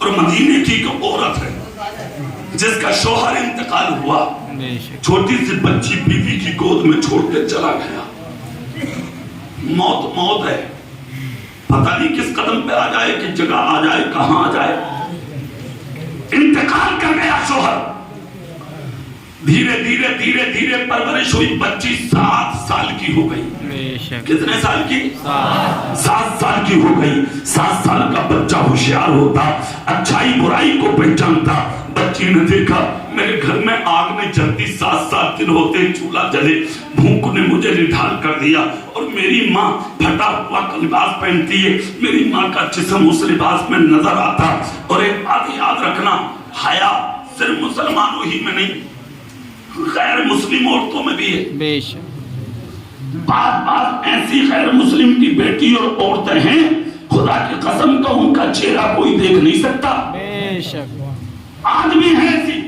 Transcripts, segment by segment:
اور مدینے کی ایک عورت ہے جس کا شوہر انتقال ہوا، چھوٹی سی بچی بیوی کی گود میں چھوڑ کے چلا گیا۔ موت ہے، پتہ نہیں کس قدم پہ آ جائے، کس جگہ آ جائے، کہاں آ جائے۔ انتقال کر گیا شوہر، دھیرے دھیرے دھیرے دھیرے پرورش ہوئی، بچی 7 سال کی ہو گئی۔ کتنے سال کی؟ 7 سال کی ہو گئی۔ 7 سال کا بچہ ہوشیار ہوتا، اچھائی برائی کو پہچانتا۔ بچی نے دیکھا میرے گھر میں آگ نہیں جلتی، 7 دن ہوتے چولہا جلے، بھوک نے مجھے نڈھال کر دیا، اور میری ماں پھٹا ہوا لباس پہنتی ہے، میری ماں کا جسم اس لباس میں نظر آتا۔ اور ایک بات یاد رکھنا، حیا صرف مسلمانوں ہی میں نہیں، غیر مسلم عورتوں میں بھی ہے۔ بے شک بعض ایسی غیر مسلم کی بیٹی اور عورتیں ہیں، خدا کی قسم کا ان کا چہرہ کوئی دیکھ نہیں سکتا۔ بے شک آج بھی ہے ایسی۔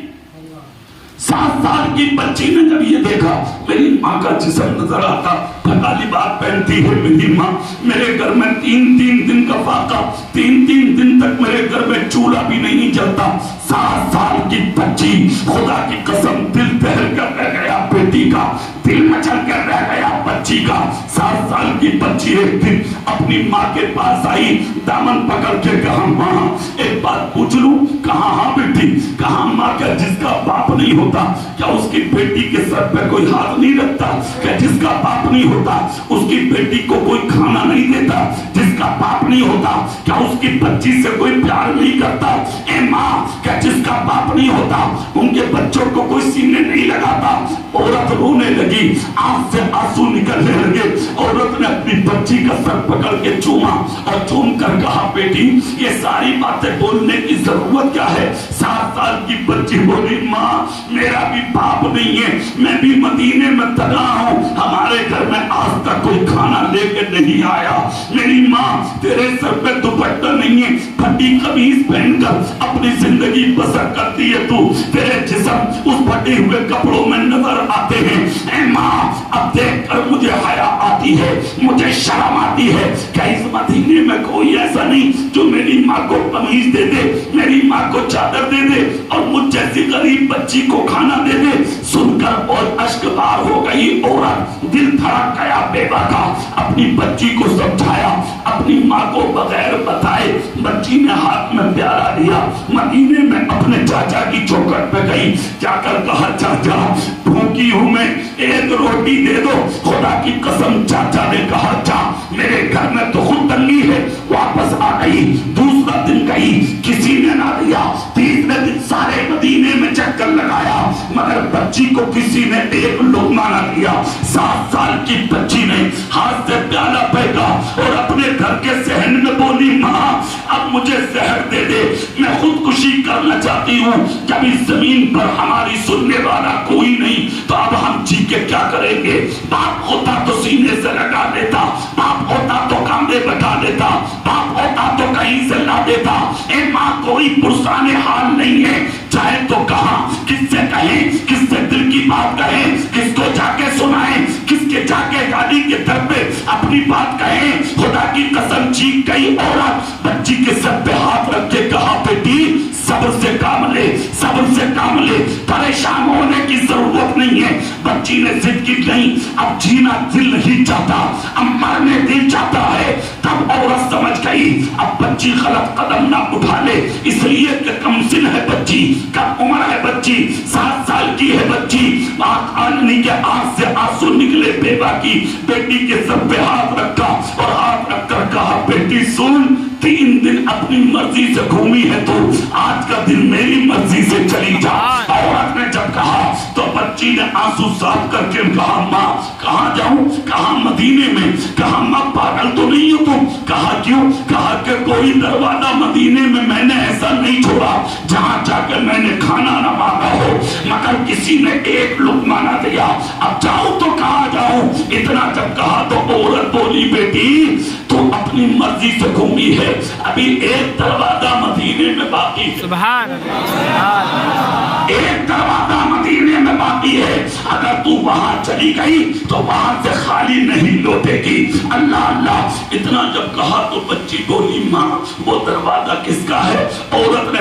7 سال کی بچی نے جب یہ دیکھا میری ماں کا جسم نظر آتا، پھٹا لباس پہنتی ہے میری ماں، میرے گھر میں 3 دن کا فاقہ، 3 دن تک میرے گھر میں چولہا بھی نہیں جلتا۔ 7 سال کی بچی، خدا کی قسم دل دہل کر رہ گیا بیٹی کا، دل مچل کر رہ گیا بچی کا۔ 7 سال کی بچی ایک دن اپنی ماں کے پاس آئی، دامن پکڑ کے کہا ماں ایک بات پوچھ لوں؟ کہا ہاں بیٹی۔ کہا ماں کیا جس کا باپ نہیں ہوتا کیا اس کی بیٹی کے سر پہ کوئی ہاتھ نہیں رکھتا؟ کیا جس کا باپ نہیں ہوتا اس کی بیٹی کو کوئی کھانا نہیں دیتا؟ جس کا باپ نہیں ہوتا کیا اس کی بچی سے کوئی پیار نہیں کرتا؟ اے ماں کیا جس کا باپ نہیں ہوتا ان کے بچوں کو کوئی سینے نہیں لگاتا؟ عورت رونے لگی، آنکھ سے آنسو نکلنے لگے۔ عورت نے اپنی بچی کا سر پکڑ کے چوما اور چوم کر کہا بیٹی یہ ساری باتیں بولنے کی ضرورت کیا ہے؟ 7 سال کی بچی بولی ماں میرا بھی باپ نہیں ہے، میں بھی مدینے میں تنہا ہوں، ہمارے گھر میں آج تک کوئی کھانا لے کے نہیں آیا۔ میری ماں تیرے سر پہ دوپٹہ نہیں ہے، پھٹی قمیض پہن کر اپنی زندگی بسر کرتی ہے تو، تیرے جسم اس پھٹے ہوئے کپڑوں میں نظر آتے ہیں۔ اے ماں اب دیکھ کر مجھے حیا آتی ہے، مجھے شرم آتی ہے، کہ اس مدینے میں کوئی ایسا نہیں جو میری ماں کو قمیض دے دے، میری ماں کو چادر دے دے اور مجھ جیسی غریب بچی کو کھانا دے دے۔ سن کر اور اشک بار ہو گئی عورت، دل دھڑک گیا بیوہ کا، اپنی بچی کو سمجھایا، اپنی ماں کو بغیر بتائے بچی نے ہاتھ میں پیالہ لیا، مدینے میں اپنے چاچا کی چوکھٹ پہ گئی، جا کر کہا چاچا بھوکی ہوں میں، ایک روٹی دے دو۔ خدا کی قسم چاچا نے کہا جا میرے گھر میں تو خود تنگی ہے، واپس آ گئی۔ دوسرا دن گئی، کسی نے نہ دیا، تیسرے دن سارے مدینے میں چکر لگایا مگر بچی کو کسی نے ایک لقمہ نہ دیا۔ 7 سال کی بچی نے ہاتھ سے پیالہ پھینکا اور اپنے گھر کے صحن میں بولی ماں اب مجھے زہر دے دے، میں خودکشی کرنا چاہتی ہوں، جب اس زمین پر ہماری سننے والا کوئی نہیں تو اب ہم جی کے کیا کریں گے؟ باپ ہوتا تو سینے سے لگا لیتا، باپ ہوتا تو کاندھے بٹھا لیتا، باپ ہوتا تو کہیں سے لا دیتا۔ اے ماں کوئی پرسان حال نہیں ہے، چاہے تو کہاں کس سے کہیں، کس سے دل کی بات کہیں، کس کو جا کے سنائیں، کس کے جا کے گاڑی کے در پہ اپنی بات کہیں۔ خدا کی قسم چیخ گئی عورت، بچی کے سر پہ ہاتھ رکھ کے کہا بیٹی صبر سے کام لے، صبر سے کام لے، پریشان ہونے کی ضرورت نہیں ہے۔ بچی نے ضد کی نہیں اب جینا دل نہیں چاہتا، اب مرنے دل چاہتا ہے۔ تب عورت سمجھ گئی اب بچی غلط قدم نہ اٹھا لے، اس لیے کہ کم سن ہے بچی، کم عمر ہے بچی، 7 سال کی ہے بچی۔ آنکھ کے آنکھ سے آنسو نکلے بیوہ کی، بیٹی کے سر پہ ہاتھ رکھا اور ہاتھ رکھ کر کہا بیٹی سن 3 دن اپنی مرضی سے گھومی ہے تو آج کا دن میری مرضی سے چلی جا۔ عورت نے جب کہا تو بچی نے آنسو صاف کر کے کہا ماں کہاں جاؤں؟ کہا مدینے میں۔ کہا ماں پاگل تو نہیں ہو تم؟ کہا کیوں؟ کہا کہ کوئی دروازہ مدینے میں میں نے ایسا نہیں چھوڑا جہاں جا کے میں نے کھانا نہ مانگا ہو مگر کسی نے ایک لقمہ نہ دیا، اب جاؤں تو کہاں جاؤں؟ اتنا جب کہا تو عورت بولی بیٹی تو اپنی مرضی سے گھومی ہے، ابھی ایک دروازہ مدینے میں باقی ہے، سبحان اللہ، ایک دروازہ مدینے میں باقی ہے، اگر تو وہاں چلی گئی تو وہاں سے خالی نہیں لوٹے گی۔ اللہ اللہ۔ اتنا جب کہا تو بچی بولی ماں وہ دروازہ کس کا ہے؟ عورت نے